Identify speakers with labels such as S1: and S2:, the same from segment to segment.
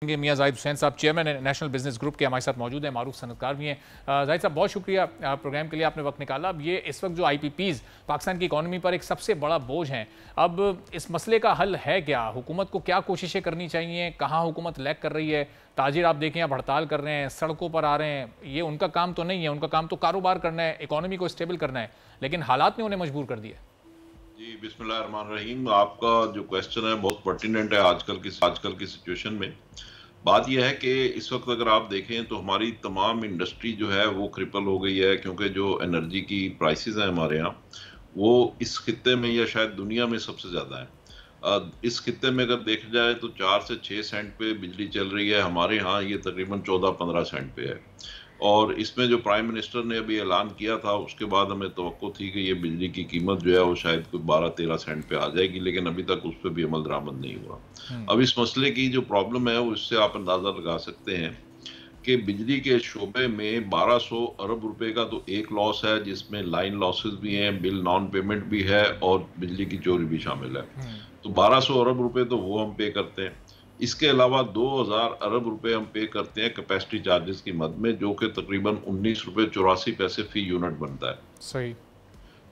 S1: मियां जाहिद हुसैन साहब chairman national business group के हमारे साथ मौजूद हैं, मारूफ सनतकार भी हैं। जाहिद साहब बहुत शुक्रिया प्रोग्राम के लिए, आपने वक्त निकाला। अब ये इस वक्त जो आईपीपीज़ पाकिस्तान की इकॉनमी पर एक सबसे बड़ा बोझ हैं, अब इस मसले का हल है क्या? हुकूमत को क्या कोशिशें करनी चाहिए? कहाँ हुकूमत लैग कर रही है? ताजिर आप देखें अब हड़ताल कर रहे हैं, सड़कों पर आ रहे हैं, ये उनका काम तो नहीं है, उनका काम तो कारोबार करना है, इकॉनमी को स्टेबल करना है, लेकिन हालात ने उन्हें मजबूर कर दिया।
S2: जी बिस्मिल्लाहिर्रहमानिर्रहीम। आपका जो क्वेश्चन है बहुत पर्टिनेंट है आजकल की सिचुएशन में। बात यह है कि इस वक्त अगर आप देखें तो हमारी तमाम इंडस्ट्री जो है वो क्रिपल हो गई है, क्योंकि जो एनर्जी की प्राइसेस हैं हमारे यहाँ, वो इस खित्ते में या शायद दुनिया में सबसे ज़्यादा है। इस खित्ते में अगर देखा जाए तो 4 से 6 सेंट पे बिजली चल रही है, हमारे यहाँ ये तकरीबन 14-15 सेंट पे है। और इसमें जो प्राइम मिनिस्टर ने अभी ऐलान किया था, उसके बाद हमें तवक्को थी कि ये बिजली की कीमत जो है वो शायद कोई 12-13 सेंट पे आ जाएगी, लेकिन अभी तक उस पर भी अमल दरामद नहीं हुआ। अब इस मसले की जो प्रॉब्लम है वो इससे आप अंदाज़ा लगा सकते हैं कि बिजली के शोबे में 1200 अरब रुपए का तो एक लॉस है, जिसमें लाइन लॉसेस भी हैं, बिल नॉन पेमेंट भी है और बिजली की चोरी भी शामिल है। तो 1200 अरब रुपए तो वो हम पे करते हैं। इसके अलावा 2000 अरब रुपए हम पे करते हैं कैपेसिटी चार्जेस की मद में, जो कि तकरीबन 19 रुपए 84 पैसे फी यूनिट बनता है।
S1: सही।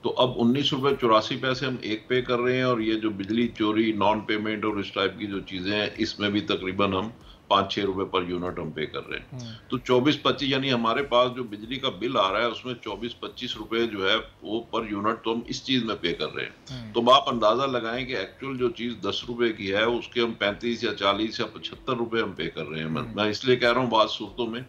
S2: तो अब 19 रुपए 84 पैसे हम एक पे कर रहे हैं, और ये जो बिजली चोरी, नॉन पेमेंट और इस टाइप की जो चीजें हैं, इसमें भी तकरीबन हम 5-6 रुपए पर यूनिट हम पे कर रहे हैं। तो 24-25 यानी हमारे पास जो बिजली का बिल आ रहा है उसमें 24-25 रुपए जो है वो पर यूनिट तो हम इस चीज में पे कर रहे हैं। तो आप अंदाजा लगाएं कि एक्चुअल जो चीज 10 रुपए की है उसके हम 35 या 40 या 75 रुपए हम पे कर रहे हैं। मैं इसलिए कह रहा हूँ बाद सूरतों में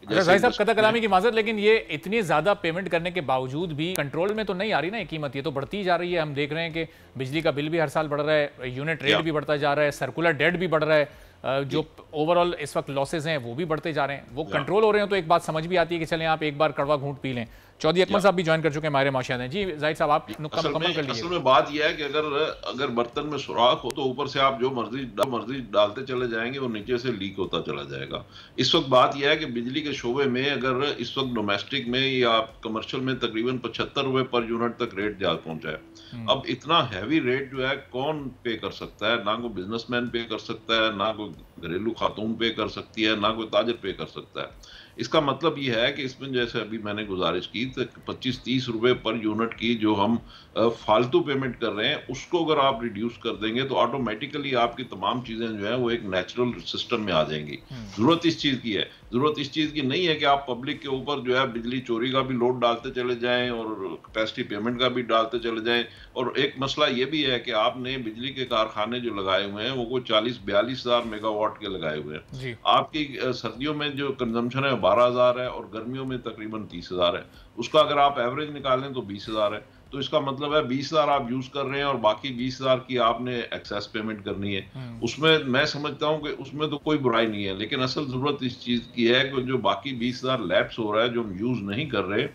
S1: भाई साहब कदा कलामी की माजरत, लेकिन ये इतनी ज्यादा पेमेंट करने के बावजूद भी कंट्रोल में तो नहीं आ रही ना ये कीमत, ये तो बढ़ती जा रही है। हम देख रहे हैं कि बिजली का बिल भी हर साल बढ़ रहा है, यूनिट रेट भी बढ़ता जा रहा है, सर्कुलर डेट भी बढ़ रहा है, जो ओवरऑल इस वक्त लॉसेज हैं वो भी बढ़ते जा रहे हैं। वो कंट्रोल हो रहे हैं तो एक बात समझ भी आती है कि चलें आप एक बार कड़वा घूंट पी लें। चौधरी अकमल साहब भी ज्वाइन कर चुके हैं हमारे माशात हैं। जी जाहिद साहब आप नुक्ता मुकम्मल कर लीजिए।
S2: असल में बात यह है कि अगर बर्तन में सुराख हो तो ऊपर से आप जो मर्जी डालते चले जाएंगे वो नीचे से लीक होता चला जाएगा। इस वक्त बात यह है कि बिजली के शोबे में अगर इस वक्त डोमेस्टिक में या कमर्शियल में तकरीबन 75 रुपए पर यूनिट तक रेट जा पहुंचा है। अब इतना हैवी रेट जो है कौन पे कर सकता है? ना कोई बिजनेसमैन पे कर सकता है, ना कोई घरेलू खातून पे कर सकती है, ना कोई ताजिर पे कर सकता है। इसका मतलब यह है कि इसमें जैसे अभी मैंने गुजारिश की 25-30 रुपए पर यूनिट की जो हम फालतू पेमेंट कर रहे हैं, उसको अगर आप रिड्यूस कर देंगे तो ऑटोमेटिकली आपकी तमाम चीजें जो है वो एक नेचुरल सिस्टम में आ जाएंगी। जरूरत इस चीज की है, जरूरत इस चीज की नहीं है कि आप पब्लिक के ऊपर जो है बिजली चोरी का भी लोड डालते चले जाएं और कैपेसिटी पेमेंट का भी डालते चले जाएं। और एक मसला ये भी है कि आपने बिजली के कारखाने जो लगाए हुए हैं वो कोई 40-42 हजार मेगावाट के लगाए हुए हैं। आपकी सर्दियों में जो कंजम्पशन है 12,000 है और गर्मियों में तकरीबन 30,000 है। उसका अगर आप एवरेज निकालें तो 20,000 है। तो इसका मतलब है 20,000 आप यूज कर रहे हैं और बाकी 20,000 की आपने एक्सेस पेमेंट करनी है। उसमें मैं समझता हूं कि उसमें तो कोई बुराई नहीं है, लेकिन असल जरूरत इस चीज की है कि जो बाकी 20,000 लैप्स हो रहा है, जो हम यूज नहीं कर रहे,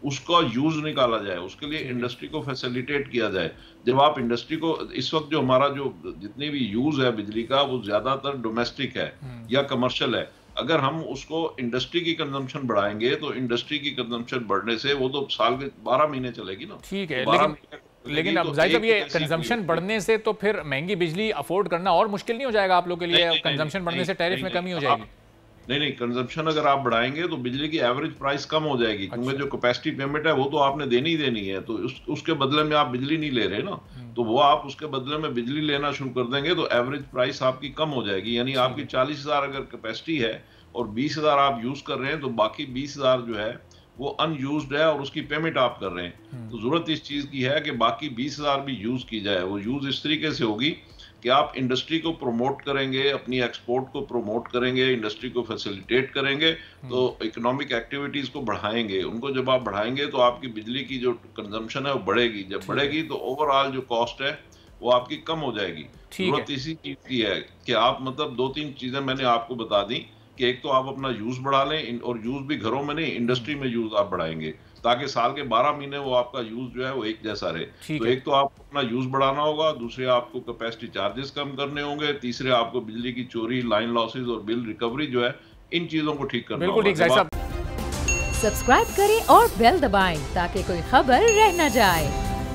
S2: उसका यूज निकाला जाए, उसके लिए इंडस्ट्री को फैसिलिटेट किया जाए। जब आप इंडस्ट्री को इस वक्त जो हमारा जो जितनी भी यूज है बिजली का वो ज्यादातर डोमेस्टिक है या कमर्शियल है। अगर हम उसको इंडस्ट्री की कंजम्पशन बढ़ाएंगे तो इंडस्ट्री की कंजम्पशन बढ़ने से वो तो साल के 12 महीने चलेगी ना।
S1: ठीक है, लेकिन अब जाहिद साहब ये कंजम्पशन बढ़ने से तो फिर महंगी बिजली अफोर्ड करना और मुश्किल नहीं हो जाएगा आप लोग के लिए? कंजम्पशन बढ़ने से टैरिफ में कमी हो जाएगी?
S2: नहीं, कंजम्पशन अगर आप बढ़ाएंगे तो बिजली की एवरेज प्राइस कम हो जाएगी, क्योंकि जो कैपेसिटी पेमेंट है वो तो आपने देनी ही देनी है। तो उसके बदले में आप बिजली नहीं ले रहे ना, तो वो आप उसके बदले में बिजली लेना शुरू कर देंगे तो एवरेज प्राइस आपकी कम हो जाएगी। यानी आपकी 40,000 अगर कैपेसिटी है और 20,000 आप यूज कर रहे हैं तो बाकी 20,000 जो है वो अनयूज्ड है और उसकी पेमेंट आप कर रहे हैं। तो जरूरत इस चीज की है कि बाकी 20,000 भी यूज की जाए। वो यूज इस तरीके से होगी कि आप इंडस्ट्री को प्रमोट करेंगे, अपनी एक्सपोर्ट को प्रमोट करेंगे, इंडस्ट्री को फैसिलिटेट करेंगे, तो इकोनॉमिक एक्टिविटीज को बढ़ाएंगे। उनको जब आप बढ़ाएंगे तो आपकी बिजली की जो कंजम्पशन है वो बढ़ेगी। जब बढ़ेगी तो ओवरऑल जो कॉस्ट है वो आपकी कम हो जाएगी। जरूरत इसी चीज की है कि आप मतलब 2-3 चीजें मैंने आपको बता दी कि एक तो आप अपना यूज बढ़ा लें, और यूज भी घरों में नहीं, इंडस्ट्री में यूज आप बढ़ाएंगे ताकि साल के 12 महीने वो आपका यूज जो है वो एक जैसा रहे। तो एक तो आपको अपना यूज बढ़ाना होगा, दूसरे आपको कैपेसिटी चार्जेस कम करने होंगे, तीसरे आपको बिजली की चोरी, लाइन लॉसेज और बिल रिकवरी जो है, इन चीजों को ठीक करना होगा।
S3: सब्सक्राइब करें और बेल दबाएं ताकि कोई खबर रह न जाए।